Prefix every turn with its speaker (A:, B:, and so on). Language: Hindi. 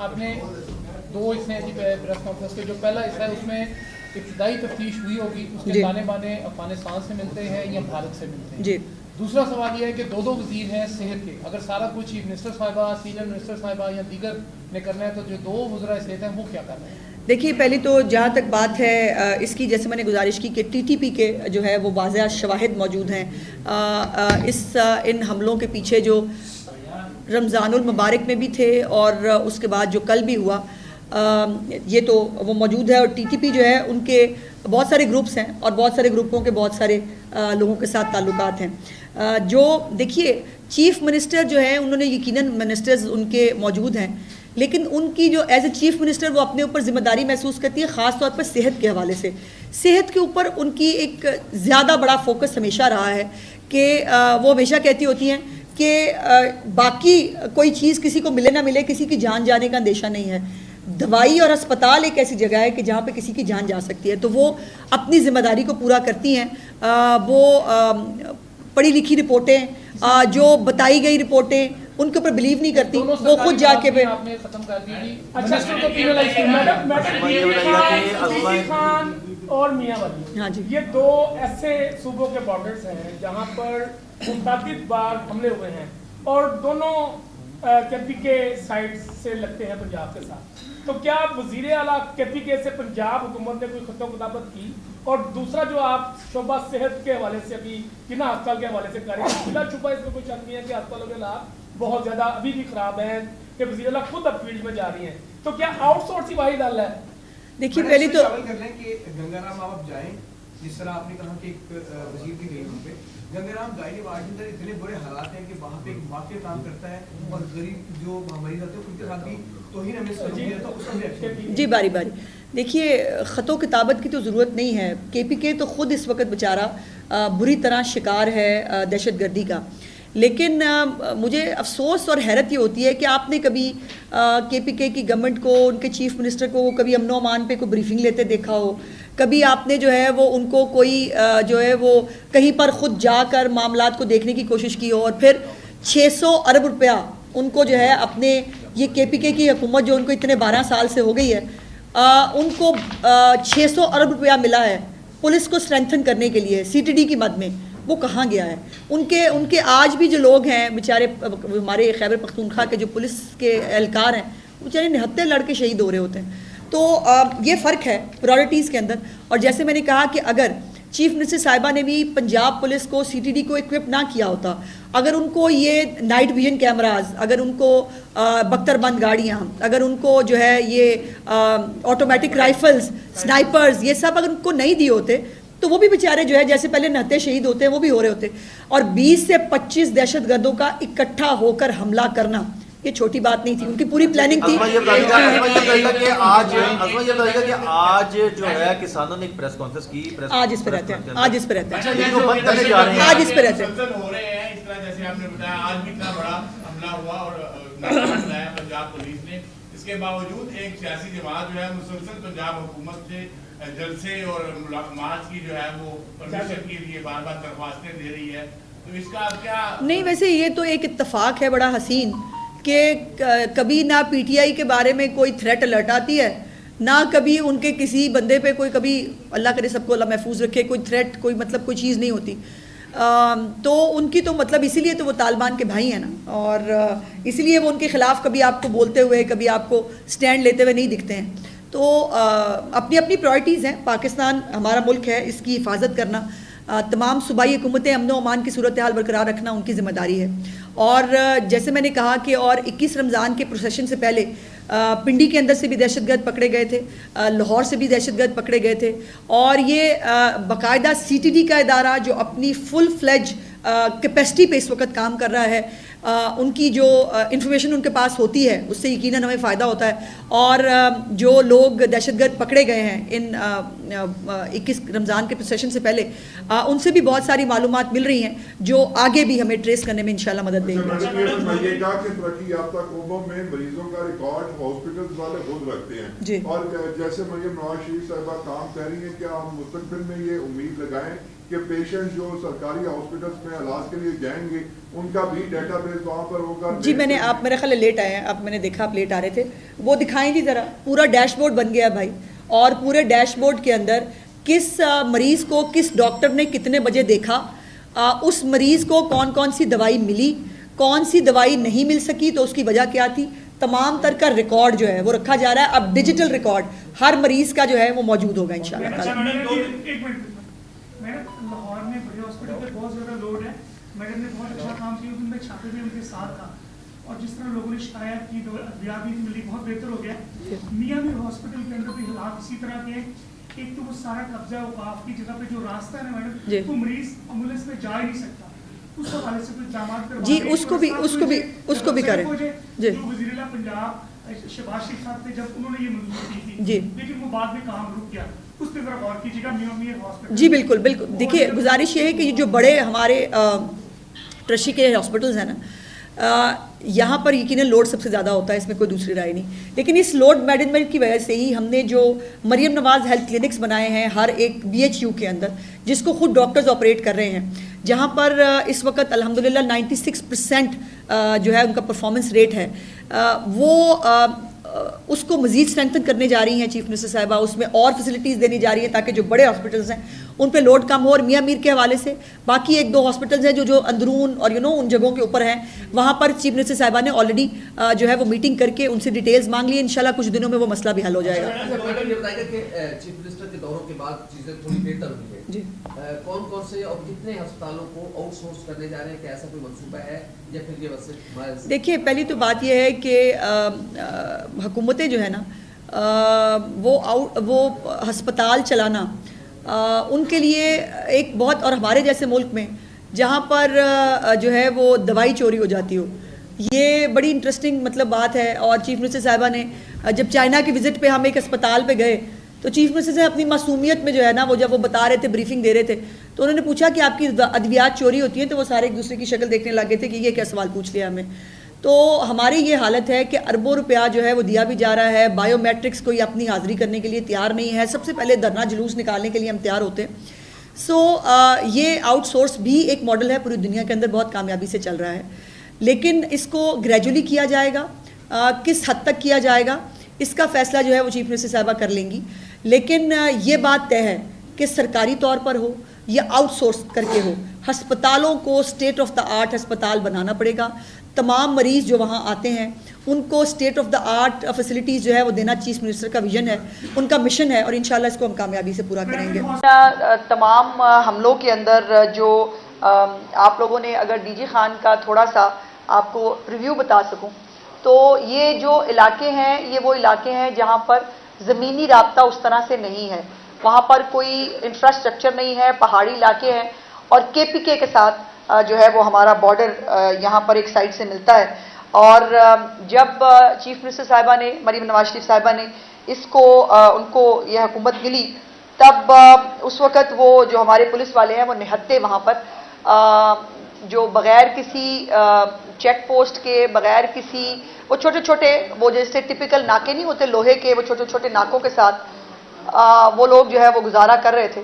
A: आपने दो हिस्से हैं जी प्रेस कॉन्फ्रेंस के। जो पहला हिस्सा है उसमें इब्तदाई तफ्तीश हुई होगी, उसके ताने बाने अफगानिस्तान से मिलते हैं या भारत से मिलते हैं जी। दूसरा सवाल यह है कि दो वजीर हैं सेहत के, अगर सारा कुछ चीफ मिनिस्टर साहिबा, सीनियर मिनिस्टर साहिबा या दीगर ने करना है तो जो दो वज़रा सेहत हैं वो क्या कर रहे हैं?
B: देखिए, पहली तो जहाँ तक बात है इसकी, जैसे मैंने गुजारिश की कि टीटीपी के जो है वो वाज़ेह शवाहिद मौजूद हैं। इन हमलों के पीछे जो रमज़ानुल मुबारक में भी थे और उसके बाद जो कल भी हुआ, ये तो वो मौजूद है। और टीटीपी जो है उनके बहुत सारे ग्रुप्स हैं और बहुत सारे ग्रुपों के बहुत सारे लोगों के साथ ताल्लुकात हैं। जो देखिए, चीफ मिनिस्टर जो है उन्होंने यकीनन मिनिस्टर्स उनके मौजूद हैं, लेकिन उनकी जो एज ए चीफ मिनिस्टर वो अपने ऊपर जिम्मेदारी महसूस करती है, ख़ास तौर पर सेहत के हवाले से। सेहत के ऊपर उनकी एक ज़्यादा बड़ा फोकस हमेशा रहा है कि वो हमेशा कहती होती हैं कि बाकी कोई चीज़ किसी को मिले ना मिले, किसी की जान जाने का अंदेशा नहीं है। दवाई और अस्पताल एक ऐसी जगह है कि जहाँ पे किसी की जान जा सकती है, तो वो अपनी जिम्मेदारी को पूरा करती हैं। वो पढ़ी लिखी रिपोर्टें, जो बताई गई रिपोर्टें, उनके ऊपर बिलीव नहीं करती, वो खुद जाके
A: आपने खत्म कर दी। खान और मियां वाली, हाँ जी, ये दो ऐसे सूबों के बॉर्डर्स हैं जहां पर मुतअद्दिद बार हमले हुए हैं और दोनों केपी के साइड से लगते हैं पंजाब के साथ। तो क्या वजीर आला केपी के से पंजाब हुकूमत ने कोई खतो किताबत की? और दूसरा जो आप शोबा सेहत के हवाले से अभी किना अस्पताल के हवाले से कर रहे हैं, बिला छुपा इसमें कोई शक नहीं है कि अस्पतालों के हालात बहुत ज़्यादा अभी भी ख़राब हैं कि वज़ीर आला खुद अब फील्ड में जा रही हैं, तो क्या आउटसोर्स ही वाहिद हल है?
B: देखिए, पहले तो
C: कर लें कि गंगाराम आप जाएं, जिस तरह आपने कहा कि एक वजीर की गई वहाँ पे गंगाराम गायनी वार्ड के अंदर इतने बुरे हालात हैं कि वहाँ पे एक माफिया काम करता है और गरीब जो मरीज आते हैं उनके साथ भी तोहीन हमें समझिए तो उसका रिएक्शन
B: जी बारी बारी। देखिए, ख़तो किताबत की तो ज़रूरत नहीं है। केपीके तो ख़ुद इस वक्त बेचारा बुरी तरह शिकार है दहशत गर्दी का। लेकिन मुझे अफसोस और हैरत ये होती है कि आपने कभी केपीके की गवर्नमेंट को, उनके चीफ मिनिस्टर को कभी अमनो अमान पे कोई ब्रीफिंग लेते देखा हो? कभी आपने जो है वो उनको कोई जो है वो कहीं पर ख़ुद जाकर मामलात को देखने की कोशिश की हो? और फिर 600 अरब रुपया उनको जो है अपने, ये केपीके की हुकूमत जो उनको इतने 12 साल से हो गई है, उनको 600 अरब रुपया मिला है पुलिस को स्ट्रेंथन करने के लिए सीटीडी की मद में, वो कहाँ गया है? उनके आज भी जो लोग हैं बेचारे, हमारे खैबर पख्तूनख्वा के जो पुलिस के एहलकार हैं, बेचारे निहत्ते लड़के शहीद हो रहे होते हैं। तो ये फ़र्क है प्रायोरिटीज़ के अंदर। और जैसे मैंने कहा कि अगर चीफ मिनिस्टर साहिबा ने भी पंजाब पुलिस को सीटीडी को इक्विप ना किया होता, अगर उनको ये नाइट विजन कैमराज, अगर उनको बख्तरबंद गाड़ियाँ, अगर उनको जो है ये ऑटोमेटिक राइफल्स, स्नाइपर्स, ये सब अगर उनको नहीं दिए होते तो वो भी बेचारे जो है जैसे पहले नहते शहीद होते हैं वो भी हो रहे होते। और 20 से 25 दहशतगर्दों का इकट्ठा होकर हमला करना ये छोटी बात नहीं थी, उनकी पूरी प्लानिंग थी।
D: आज जो है किसानों ने एक प्रेस कॉन्फ्रेंस की,
B: आज इस पे रहते हैं, आज इस पे रहते हैं,
D: आज इस पे रहते हैं।
E: हो रहे हैं इस तरह जैसे आपने बताया, आज भी इतना बड़ा हमला हुआ और बनाया पंजाब पुलिस ने, इसके बावजूद एक सियासी जमात जो है मुसलसल पंजाब हुकूमत से जलसे और मार्च की जो है वो परमिशन के लिए बार बार दरख्वास्तें दे रही है, तो इसका क्या? नहीं,
B: वैसे ये तो एक इत्तेफाक है बड़ा हसीन कि कभी ना पीटीआई के बारे में कोई थ्रेट अलर्ट आती है, ना कभी उनके किसी बंदे पे कोई, कभी अल्लाह करे सबको अल्लाह महफूज रखे, कोई थ्रेट, कोई मतलब कोई चीज़ नहीं होती। तो उनकी तो मतलब इसीलिए तो वो तालिबान के भाई हैं ना, और इसीलिए वो उनके ख़िलाफ़ कभी आपको बोलते हुए, कभी आपको स्टैंड लेते हुए नहीं दिखते हैं। तो अपनी अपनी प्रायोरिटीज़ हैं। पाकिस्तान हमारा मुल्क है, इसकी हिफाजत करना, तमाम सूबाई हुकूमतें अमन व अमान की सूरत हाल बरकरार रखना उनकी ज़िम्मेदारी है। और जैसे मैंने कहा कि और 21 रमज़ान के प्रोसेशन से पहले पिंडी के अंदर से भी दहशतगर्द पकड़े गए थे, लाहौर से भी दहशतगर्द पकड़े गए थे, और ये बाकायदा सीटीडी का इदारा जो अपनी फुल फ्लेज कैपेसिटी पे इस वक्त काम कर रहा है, उनकी जो इंफॉर्मेशन उनके पास होती है उससे यकीनन हमें फ़ायदा होता है। और जो लोग दहशतगर्द पकड़े गए हैं इन 21 रमज़ान के सेशन से पहले, उनसे भी बहुत सारी मालूमात मिल रही हैं जो आगे भी हमें ट्रेस करने में इंशाल्लाह मदद देंगे।
F: तरक्की याफ्ता कौमों में मरीजों का रिकॉर्ड हॉस्पिटल्स वाले खुद रखते हैं जी। और जैसे मरियम नवाज शरीफ साहिबा काम कर रही हैं, क्या हम मुस्तकबिल में ये उम्मीद लगाएं कि पेशेंट जो सरकारी हॉस्पिटल्स में इलाज के लिए जाएंगे उनका भी डेटाबेस वहाँ पर होगा?
B: जी मैंने, आप मेरे ख्याल लेट आए हैं, अब मैंने देखा आप लेट आ रहे थे, वो दिखाएंगी ज़रा, पूरा डैशबोर्ड बन गया भाई, और पूरे डैशबोर्ड के अंदर किस मरीज़ को किस डॉक्टर ने कितने बजे देखा, उस मरीज़ को कौन कौन सी दवाई मिली, कौन सी दवाई नहीं मिल सकी तो उसकी वजह क्या थी, तमाम तरह का रिकॉर्ड जो है वो रखा जा रहा है। अब डिजिटल रिकॉर्ड हर मरीज का जो है वो मौजूद होगा इंशाल्लाह।
A: एक मिनट मैडम, लाहौर में बड़े हॉस्पिटल पे बहुत ज़्यादा लोड है, मैडम ने बहुत अच्छा काम किया, उनमें छापे भी उनके साथ था, और जिस तरह लोगों ने शिकायत की भी मिली, बहुत बेहतर हो गया। मियाँ मीर हॉस्पिटल के अंदर भी हालात इसी तरह के, एक तो वो सारा कब्जा औकाफ की जगह पे जो रास्ता है ना मैडम, तो मरीज एम्बुलेंस में जा ही नहीं सकता, उस हवाले से कुछ इक़दाम
B: जी उसको भी करें जी।
A: जो वज़ीर-ए-आला पंजाब शहबाज शरीफ साहब थे, जब उन्होंने ये मंजूरी की थी
B: जी,
A: लेकिन वो बाद में काम रुक गया, उस पर जरा गौर कीजिएगा। मियां हॉस्पिटल
B: जी बिल्कुल बिल्कुल, देखिए गुजारिश ये है कि जो बड़े हमारे ट्रस्टी के हॉस्पिटल्स हैं ना, यहाँ पर यकीनन लोड सबसे ज़्यादा होता है, इसमें कोई दूसरी राय नहीं, लेकिन इस लोड मैनेजमेंट की वजह से ही हमने जो मरियम नवाज़ हेल्थ क्लिनिक्स बनाए हैं हर एक BHU के अंदर, जिसको खुद डॉक्टर्स ऑपरेट कर रहे हैं, जहाँ पर इस वक्त अल्हम्दुलिल्लाह 96% जो है उनका परफॉर्मेंस रेट है, वो उसको मज़ीद स्ट्रेंथन करने जा रही हैं चीफ मिनिस्टर साहिबा, उसमें और फैसिलिटीज़ देनी जा रही है ताकि जो बड़े हॉस्पिटल्स हैं उन पे लोड कम हो। और मियाँ मीर के हवाले से बाकी एक दो हॉस्पिटल्स हैं जो अंदरून और उन जगहों के ऊपर हैं, वहाँ पर चीफ मिनिस्टर साहिबा ने ऑलरेडी जो है वो मीटिंग करके उनसे डिटेल्स मांग ली, इंशाल्लाह कुछ दिनों में वो मसला भी हल हो जाएगा।
G: चीफ मिनिस्टर के दौरों के बाद चीजें थोड़ी बेहतर हुई है जी, कौन कौन से और कितने अस्पतालों को आउटसोर्स करने जा रहे हैं, क्या ऐसा कोई मंसूबा है या फिर ये बस? देखिए
B: पहली तो बात यह है कि हुकूमतें जो है ना, वो हस्पताल चलाना उनके लिए एक बहुत, और हमारे जैसे मुल्क में जहाँ पर जो है वो दवाई चोरी हो जाती हो, ये बड़ी इंटरेस्टिंग मतलब बात है। और चीफ मिनिस्टर साहिबा ने जब चाइना की विज़िट पे हम एक अस्पताल पे गए तो चीफ मिनिस्टर से अपनी मासूमियत में जो है ना, वो जब वो बता रहे थे, ब्रीफिंग दे रहे थे, तो उन्होंने पूछा कि आपकी अद्वियात चोरी होती हैं, तो वो सारे एक दूसरे की शक्ल देखने लगे थे कि ये क्या सवाल पूछ लिया हमें। तो हमारी ये हालत है कि अरबों रुपया जो है वो दिया भी जा रहा है, बायोमेट्रिक्स कोई अपनी हाज़िरी करने के लिए तैयार नहीं है, सबसे पहले धरना जुलूस निकालने के लिए हम तैयार होते हैं। सो ये आउटसोर्स भी एक मॉडल है, पूरी दुनिया के अंदर बहुत कामयाबी से चल रहा है, लेकिन इसको ग्रेजुअली किया जाएगा, किस हद तक किया जाएगा इसका फ़ैसला जो है वो चीफ मिनिस्टर साहिबा कर लेंगी, लेकिन ये बात तय है कि सरकारी तौर पर हो या आउटसोर्स करके हो, अस्पतालों को स्टेट ऑफ द आर्ट अस्पताल बनाना पड़ेगा। तमाम मरीज़ जो वहाँ आते हैं उनको state of the art facilities जो है वो देना चीफ मिनिस्टर का विजन है, उनका मिशन है, और इंशाल्लाह इसको हम कामयाबी से पूरा करेंगे। तमाम हमलों के अंदर जो आप लोगों ने, अगर डीजी खान का थोड़ा सा आपको रिव्यू बता सकूं, तो ये जो इलाके हैं ये वो इलाके हैं जहाँ पर ज़मीनी राब्ता उस तरह से नहीं है, वहाँ पर कोई इंफ्रास्ट्रक्चर नहीं है, पहाड़ी इलाके हैं, और KPK के साथ जो है वो हमारा बॉर्डर यहाँ पर एक साइड से मिलता है। और जब चीफ मिनिस्टर साहिबा ने, मरीम नवाज शरीफ साहिबा ने इसको उनको यह हुकूमत मिली, तब उस वक़्त वो जो हमारे पुलिस वाले हैं वो निहत्ते वहाँ पर जो बग़ैर किसी चेक पोस्ट के, बग़ैर किसी, वो छोटे छोटे, वो जैसे टिपिकल नाके नहीं होते लोहे के, वो छोटे छोटे नाकों के साथ वो लोग जो है वो गुजारा कर रहे थे।